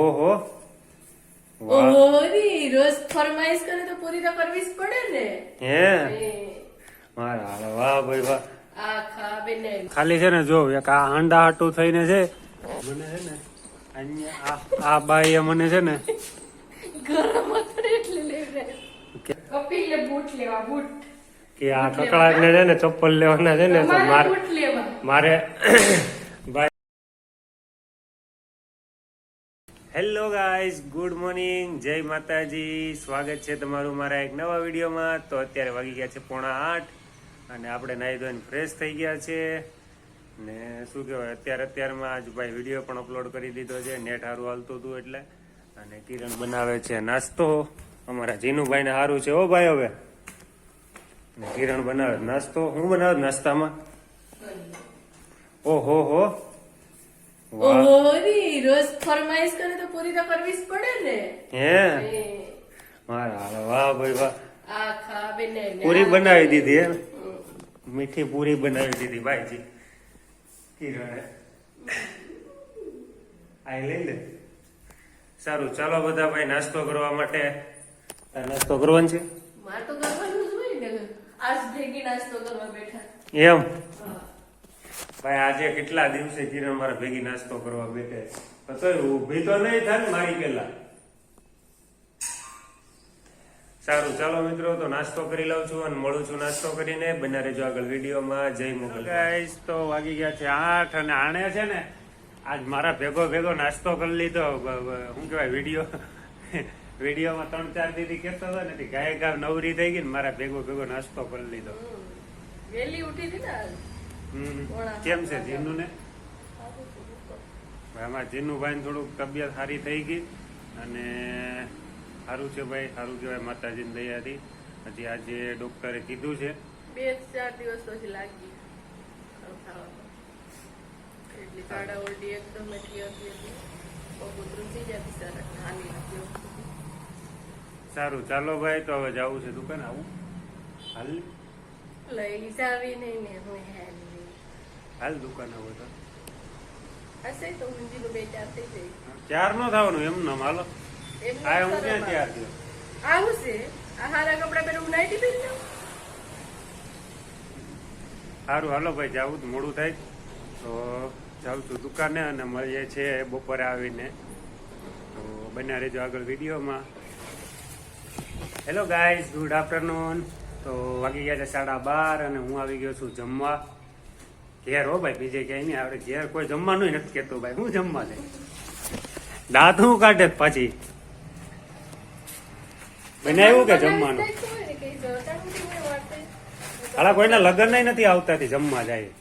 ઓહો હો ઓરી રોજ ફરમાઈશ કરે તો પૂરી તો કરવી જ પડે ને. હે મારા હાલે વાહ ભાઈ વાહ. આ ખા બેને ખાલી છે ને જો એક આ હાંડા હાટું થઈને છે મને છે ને અહીંયા આ બાઈએ મને છે ને ગરમ હતો એટલે લેવરે કપિલે બૂટ લેવા બૂટ કે આ કકડા એટલે છે ને ચપ્પલ લેવાના છે ને તો અમારે બૂટ લેવા મારે ભાઈ. હેલો ગાઈઝ, ગુડ મોર્નિંગ, જય માતાજી. સ્વાગત છે તમારું મારા એક નવા વિડીયોમાં. તો અત્યારે વાગી ગયા છે 7:30 અને આપણે નાહી ધોઈને ફ્રેશ થઈ ગયા છે ને શું કહેવાય અત્યારમાં આજ ભાઈ વિડીયો પણ અપલોડ કરી દીધો છે. નેટ સારું હાલતું હતું એટલે. અને કિરણ બનાવે છે નાસ્તો. અમારા જીનુભાઈને સારું છે ઓ ભાઈ હવે. ને કિરણ બનાવે નાસ્તો. હું બનાવે નાસ્તામાં ઓહો હો ઓરી રોજ ફરમાઈશ કરે તો પૂરી તો કરવી જ પડે ને. હે મારા હાલે વાહ ભાઈ વાહ. આ ખા બેને પૂરી બનાવી દીધી હે. મીઠી પૂરી બનાવી દીધી ભાઈજી કિરણે. આ લઈ લે. સારું ચાલો બધા ભાઈ નાસ્તો કરવા માટે. નાસ્તો કરવાનો છે માર તો કરવાનું જ હોય ને. આજ ભેગી નાસ્તો કરવા બેઠા એમ ભાઈ. આજે કેટલા દિવસે કિરણ મારા ભેગી નાસ્તો કરવા બેઠે તો ઊભી તો નહીં થાય ને મારી પેલા. સારું ચાલો મિત્રો તો નાસ્તો કરી લઉં છું અને મળું છું નાસ્તો કરીને. બના રહેજો આગળ વિડીયોમાં. જય મુગલ ગાઈસ. તો વાગી ગયા છે 8 અને આણે છે ને આજ મારા ભેગો નાસ્તો કરી લીધો. શું કહેવાય વિડીયોમાં 3-4 દીદી કહેતો હતો ને ગાય નવરી થઈ ગઈ ને મારા ભેગો નાસ્તો કરી લીધો. વેલી ઉઠી હતી ને કેમ છે જીનુ ને? આમાં જીનુભાઈ થોડુંક તબિયત સારી થઈ ગઈ અને સારું છે ભાઈ. સારું કહેવાય માતાજીની દયાથી. હજી આજે ડોક્ટરે કીધું છે 2-4 દિવસ પછી લાગી એટલી કાળા ઓરડી એકદમ એટલી હતી બપોરું થઈ જતી સર હાલી હતી. સારું ચાલો ભાઈ. તો હવે જવું છે દુકાન. આવું હાલ લઈ જાવી નહીં ને હું હાલ દુકાન આવો તો હશે તો ઊંધીનું 2-4 થઈ જાય. ચાર નો થવાનું એમ ના હાલો. એમ આ હું ક્યાં તૈયાર થયો? આવું છે આ હારા કપડા પહેરે હું નાઈટી પહેરી લઉં. સારું હાલો ભાઈ જાવું તો મોડું થાય તો જાઉં છું દુકાને અને મળીએ છે બપોરે આવીને. તો બન્યા રહેજો આગળ વિડીયોમાં. Hello guys, good afternoon. તો વાગી ગયા છે 12:30 અને હું આવી ગયો છું જમવા. ઘેર હો ભાઈ, બીજે ક્યાંય નહીં. આપણે ઘેર કોઈ જમવાનું નથી કેતું ભાઈ. હું જમવા છે દાંત હું કાઢે પાછી બનાવ્યું કે જમવાનું. હાલા કોઈના લગ્ન નથી આવતાથી જમવા જાય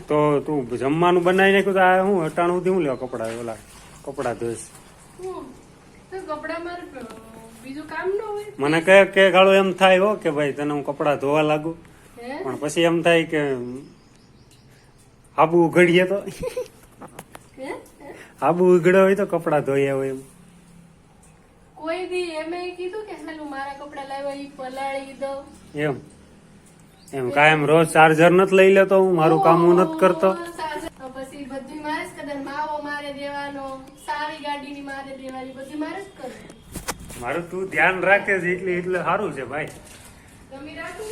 તો તું જમવાનું બનાવી નાખ્યું તો આ હું અટાણું થી હું લેવા કપડા ઓલા કપડા ધોઈશ. બીજું કામ ન હોય. મને કે ગાળો એમ થાય હો કે ભાઈ તને હું કપડા ધોવા લાગુ પણ પછી એમ થાય કે આબુ ઉઘડીએ તો આબુ ઉઘડ્યો હોય તો કપડા ધોયા હોય એમ. કોઈ દી એમે કીધું કે હાલું મારા કપડા લાવ્યા ઈ પલાળી દો એમ કાયમ રોજ ચાર્જર નથી લઈ લેતો હું. મારું કામ હું નથી કરતો. પછી બધી મારે જ કદાચ માવો મારે દેવાનો, સારી ગાડીની મારે દેવાની, બધી મારે જ કરે. મારું તું ધ્યાન રાખે છે એટલે સારું છે ભાઈ. તમે રાખો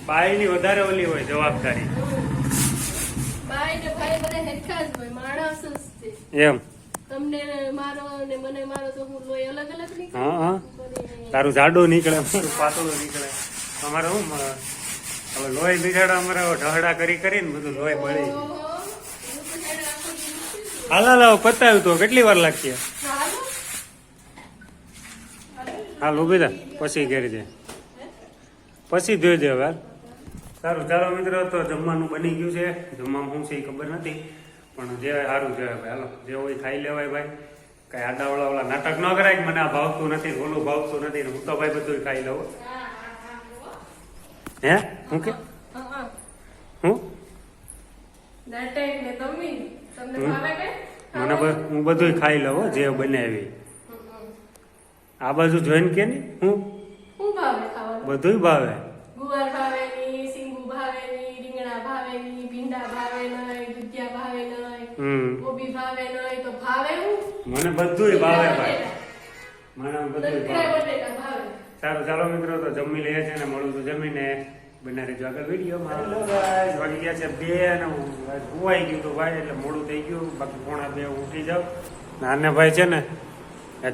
બાઈ ની વધારે ઓલી હોય જવાબદારી. બાઈ ને ભાઈ બધા હેરખા જ હોય, માણસ જ છે. એમ તમને મારો ને મને મારો તો હું લોહી અલગ અલગ નીકળે. હા તારું જાડું નીકળે, મારું પાતળું નીકળે. અમારે શું હવે લોહી બિગાડા અમારે ઢહડા કરીને બધું લોહી બળી. હાલ પતાવ્યું તો કેટલી વાર લાગશે? હાલ ઉભી થા પછી ઘેરી જાય પછી ધોઈ દે હવે. સારું ચાલો મિત્રો તો જમવાનું બની ગયું છે. જમવામાં શું છે એ ખબર નથી પણ જે સારું છે ભાઈ. હાલો જે હોય ખાઈ લેવાય ભાઈ. કઈ આડાવાળા ઓલા નાટક ન કરાય કે મને આ ભાવતું નથી ઓલું ભાવતું નથી. હું તો ભાઈ બધું ખાઈ લઉં. હે હું કે હું મને હું બધું ખાઈ લઉં જે બનાવી. આ બાજુ જોઈને કે નહીં હું બધું ભાવે. ગુવાર ભાવે ની, સિંગુ ભાવે ની, રીંગણા ભાવે ની, ભીંડા ભાવે નહીં, દૂધિયા ભાવે નહીં, કોબી ભાવે નહીં તો ભાવે હું મને બધુંય ભાવે ભાઈ, મને બધુંય ડુંગળા ભાવે. બટેટા ભાવે. સારું ચાલો મિત્રો, તો જમી લઈએ છે ને મળું તો જમીને બના રહેજો આગળ વિડીયોમાં. હેલો ગાઈસ, વાગી ગયા છે 2 અને હું સુવાઈ ગયું હતું ભાઈ, એટલે મોડું થઈ ગયું. બાકી 1:45 ઉઠી જાવ. નાને ભાઈ છે ને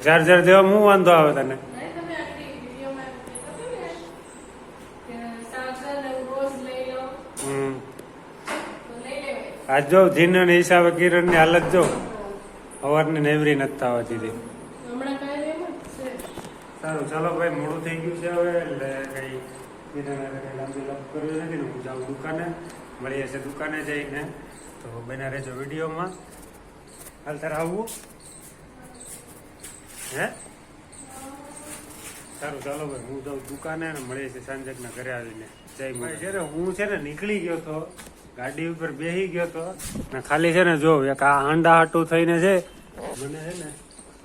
ચાર્જર દેવા હું વાંધો આવે તને? નહીં, તમે આટલી વિડીયોમાં એમ કહેતા હતા ને કે સાગર ને રોજ લઈ લો હમ તો લઈ લેવાય. આજ જો જીનના હિસાબે કિરણની હાલત જો સવારની નેવરી નથી થવા દીધી. હમણાં કાંઈ એમ જ છે. સારું ચાલો ભાઈ, મોડું થઈ ગયું છે હવે, એટલે કઈ બીજાને કઈ લાંબી લપ કરવી નથી ને, હું જાઉં દુકાને. મળીએ છે દુકાને જઈને, તો બના રહેજો વિડીયોમાં. હાલ તારે આવવું હે? સારું ચાલો ભાઈ, હું જાઉં દુકાને ને મળીએ છે સાંજકના ઘરે આવીને. જય ભાઈ છે ને, હું છે ને નીકળી ગયો તો, ગાડી ઉપર બેસી ગયો તો ને ખાલી છે ને જો એક આ આંડા હાટું થઈને છે મને છે ને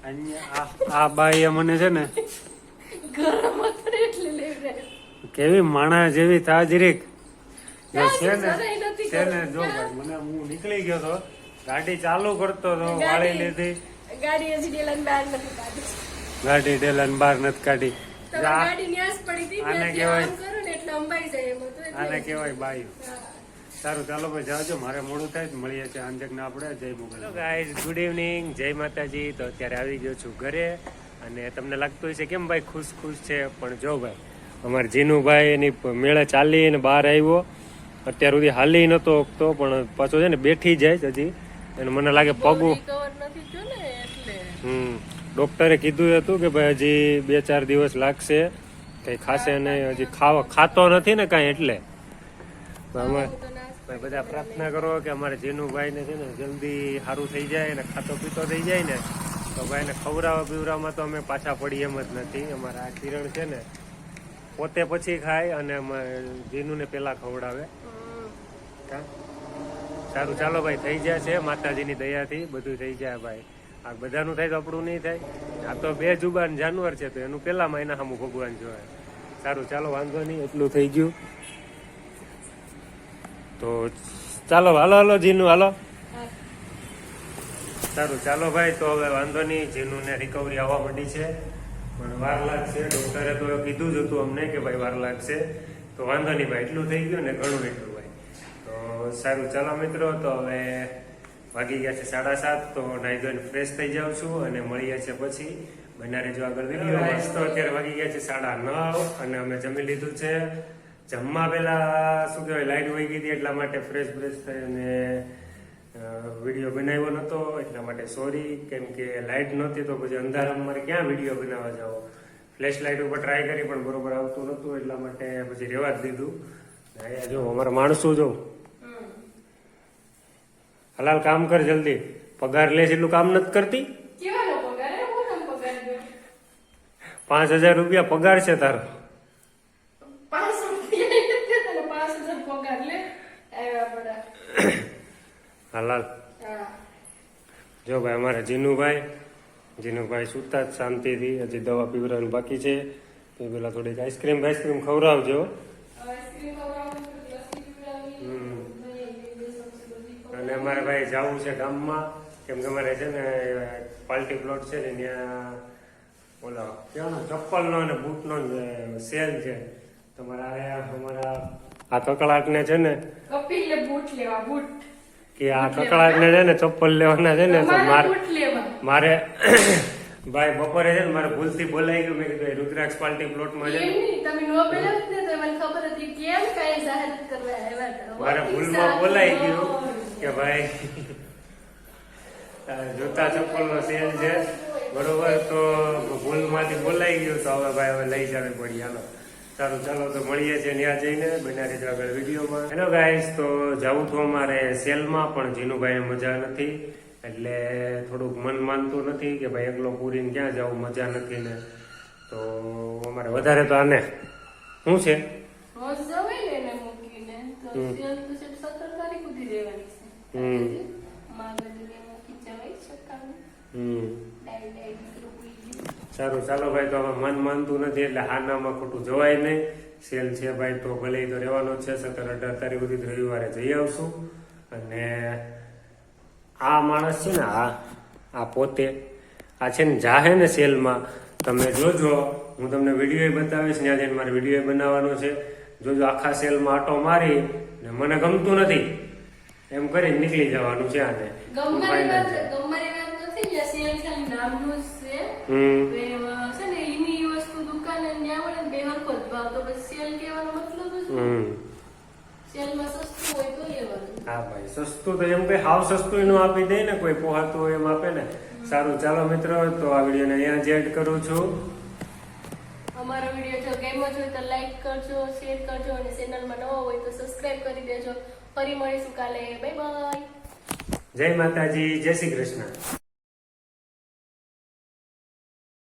અહીંયા આ બાઈએ મને છે ને ગરમ હતું એટલે લઈ રહ્યા. કેવી માણસ જેવી તાજરીક છે ને જરાય નથી છે ને કરતી. જો ભાઈ, મને હું નીકળી ગયો તો, ગાડી ચાલુ કરતો તો વાળી લીધી, ગાડી હજી ડેલાની બહાર નથી કાઢી. ગાડી ડેલાને બહાર નથી કાઢી. તમારી ગાડી ન્યાસ પડી હતી ને આને એટલે કહેવાય- આમ કરો ને એટલે અંબાઈ જાય એમ હતું એટલે. આને કહેવાય બાયું. હા. સારું ચાલો ભાઈ જાજો, મારે મોડું થાય તો મળીએ છીએ આંજકને આપણે. જય Mughal. Hello guys, good evening, જય માતાજી. તો અત્યારે આવી ગયો છું ઘરે, અને તમને લાગતું હશે કેમ ભાઈ ખુશ ખુશ છે, પણ જો ભાઈ અમારે જીનુભાઈ એની મેળે ચાલીને બહાર આવ્યો, અત્યાર સુધી હાલી નતો ઓગતો, પણ પાછો છે ને બેઠી જાય છે હજી, અને મને લાગે પગું. recover નથી થયું ને એટલે. ડોક્ટરે કીધું હતું કે ભાઈ હજી 2-4 દિવસ લાગશે, કઈ ખાશે નહીં, હજી ખાતો નથી ને કાંઈ, એટલે અમે હું તો નાસ્તો ભાઈ બધા પ્રાર્થના કરો કે અમારે જીનુભાઈ ને છે ને જલ્દી સારું થઈ જાય ને ખાતો પીતો થઈ જાય ને, તો ભાઈને ખવડાવવા પીવડાવવામાં તો અમે પાછા પડી એમ જ નથી. અમારા આ કિરણ છે ને પોતે પછી ખાય અને જીનુને પેલા ખવડાવે. કા? સારું ચાલો ભાઈ, થઈ જાય છે માતાજીની દયાથી, બધું થઈ જાય ભાઈ. આ બધાનું થાય તો આપણું નહીં થાય. આ તો 2 જુબાન જાનવર છે, તો એનું પેલામાં એના સામું ભગવાન જોવાય. સારું ચાલો, વાંધો નહીં, એટલું થઈ ગયું. તો ચાલો હાલો જીનુ હાલો. સારું ચાલો ભાઈ, તો હવે વાંધો નહીં, જીનુને રિકવરી આવવા માંડી છે, પણ વાર લાગશે. ડોક્ટરે તો કીધું જ હતું અમને કે ભાઈ વાર લાગશે, તો વાંધો નહીં ભાઈ, એટલું થઈ ગયું ને ઘણું એટલું ભાઈ. તો સારું ચાલો મિત્રો, તો હવે વાગી ગયા છે 7:30, તો નાહી ધોઈને ફ્રેશ થઈ જાઉં છું અને મળીએ છીએ પછી. બના રહેજો આગળ વિડીયો. તો અત્યારે વાગી ગયા છે 9:30 અને અમે જમી લીધું છે. જમવા પેલા શું કહેવાય લાઈટ વહી ગઈ હતી, એટલા માટે ફ્રેશ થઈ અને વિડીયો બનાવ્યો નતો, એટલા માટે સોરી, કેમ કે લાઈટ નહોતી તો પછી અંધારામાં મારે ક્યાં વિડીયો બનાવવા જાવ. ફ્લેશ લાઇટ ઉપર ટ્રાય કરી પણ બરોબર આવતું નતું, એટલા માટે પછી રેવા જ દીધું. અહીંયા જો અમારા માણસો જો હલાલ કામ કર જલ્દી, પગાર લે છે એટલું કામ નથી કરતી. કેવાનો પગાર હે? હું તમ પગાર દઉં? 5,000 રૂપિયા પગાર છે તારો. 500 રૂપિયા નથી તને 5,000 પગાર લે આવ્યા બડા. હલાલ હા. જો ભાઈ અમારા જીનુભાઈ સુતા જ શાંતિથી, હજી દવા પીવડાવવાનું બાકી છે. તો પેલા થોડીક આઈસ્ક્રીમ ખવડાવજો. આઈસ્ક્રીમ ખવડાવવાનું, લસ્સી પીવડાવવી, અને અમારે ભાઈ જવું છે ગામમાં, કેમ કે અમારે છે ને પાર્ટી પ્લોટ છે ને ત્યાં ઓલા ક્યાંનો ચપ્પલનો અને બૂટનો સેલ છે. તમારા અમારા આ કકડાટને છે ને કપિલને બૂટ લેવા, બૂટ કે આ કકડાટને છે ને ચપ્પલ લેવાના છે ને, તો અમારે બૂટ લેવા. મારે ભાઈ બપોરે છે ને મારે ભૂલથી બોલાઈ ગયું. મેં કીધું રુદ્રાક્ષ પાર્ટી પ્લોટમાં છે એમ નહીં, તમે નો બોલાવો ને તો મને ખબર હતી કેમ કાંઈ જાહેરાત કરવા આવ્યા હતા. મારે ભૂલમાં બોલાઈ ગયું કે ભાઈ જૂતા ચપ્પલનો સેલ છે બરોબર, તો ભૂલમાંથી બોલાઈ ગયું, તો હવે ભાઈ હવે લઈ જવી પડી. હાલો સારું ચાલો, તો મળીએ છીએ ત્યાં જઈને. બના રહેજો આગળ વિડીયોમાં. હેલો ગાઈસ, તો જાઉં છું અમારે સેલમાં, પણ જીનુભાઈને મજા નથી, એટલે થોડુંક મન માનતું નથી કે ભાઈ એકલો પૂરીને ક્યાં જાવું, મજા નથી ને. તો અમારે વધારે તો આને શું છે રોજ જવાય ને એને મૂકીને, તો સેલ તો છે 17 તારીખ સુધી રહેવાની છે. માગડીને મૂકી જવાય શકાય. સારું ચાલો ભાઈ, તો હવે મન માનતું નથી, એટલે હાનામાં ખોટું જવાય નહીં. સેલ છે ભાઈ, તો ભલે તો રહેવાનો જ છે. 17-18 તારીખ સુધી રવિવારે જઈ આવશું, અને આ માણસ છે ને આ પોતે આ છે ને જાહે ને સેલમાં તમે જોજો, હું તમને વિડીયો બતાવીશ, ત્યાં જઈને મારે વિડીયો બનાવવાનો છે. જોજો આખા સેલમાં આટો મારી ને મને ગમતું નથી એમ કરી નીકળી જવાનું છે આને. ગમવાની વાત નથી, જે સેલ ખાલી નામનું જ છે. છે ને એની વસ્તુ દુકાને ન્યા મળે ને બે હરખો જ ભાવ, તો પછી સેલ કહેવાનો મતલબ જ શું? સેલમાં સસ્તું હોય તો લેવાનું. હા ભાઈ, સસ્તું તો એમ કઈ હાવ સસ્તું નું આપી દે ને, કોઈ પોહાતું હોય એમ આપે ને. સારું ચાલો મિત્રો, તો આ વિડીયોને અહીંયા જ એડ કરું છું. અમારો વિડીયો જો ગમ્યો હોય તો લાઈક કરજો, શેર કરજો અને ચેનલમાં નવો હોય તો સબસ્ક્રાઇબ કરી દેજો. ફરી મળીશું કાલે. Bye bye. જય માતાજી, જય શ્રી કૃષ્ણ.